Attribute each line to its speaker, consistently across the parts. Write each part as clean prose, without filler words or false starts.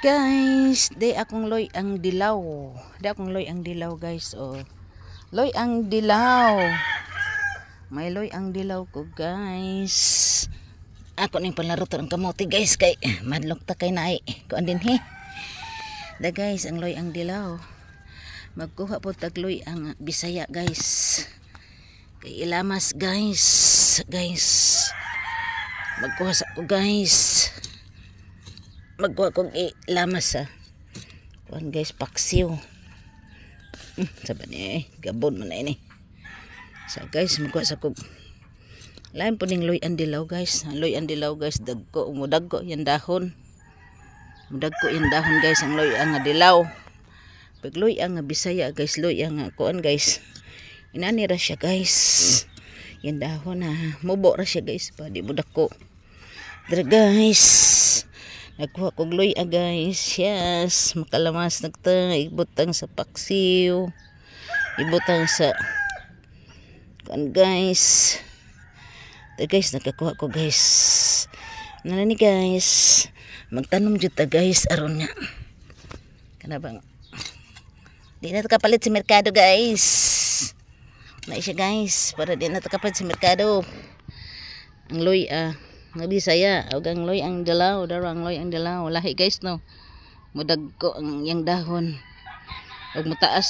Speaker 1: Guys, di akong loy ang dilaw. Di akong loy ang dilaw, guys. Oh. Loy ang dilaw. May loy ang dilaw ko, guys. Ako ning palaro to ng kamote, guys, kay madlok ta kay naay. Kuan din he. Da guys, ang loy ang dilaw. Magkuha po tagloy ang Bisaya, guys. Kay ilamas, guys. Guys. Magkuha sa ko, guys. Magkuha kong ilamas, ha. Kuan, guys, paksiw. Sabi ni, gabon man na ini. So, guys, magkuha sa kong lain po ning loy ang dilaw, guys. Loy ang dilaw, guys, dagko. Mudagko yung dahon. Mudagko yung dahon, guys, ang loy ang dilaw. Pag loy ang Bisaya, guys, loy ang kuan, guys. Inani ra siya, guys. Yung dahon na mubo ra siya, guys. Pa di mudagko. Dara, guys. Nagkuha kog loy, guys. Yes. Makalamas nagta. Ibutang sa paksiw. Ibutang sa kuan, guys. Dara, guys, nagkakuha ko, guys. Nalani, guys. Magtanom jud ta, guys, aron nga. Kana bang di na kapalit sa merkado, guys. Na siya, guys, para di na kapalit sa merkado. Ang loy nga Bisaya, og ang loy ang dilaw, daro ang loy ang dilaw. Lahi, guys, no. Mudagko ang yang dahon. Og mataas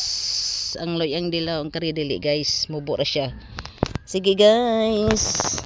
Speaker 1: ang loy ang dilaw, ang kari dili, guys. Mubo ra siya. Sige, guys.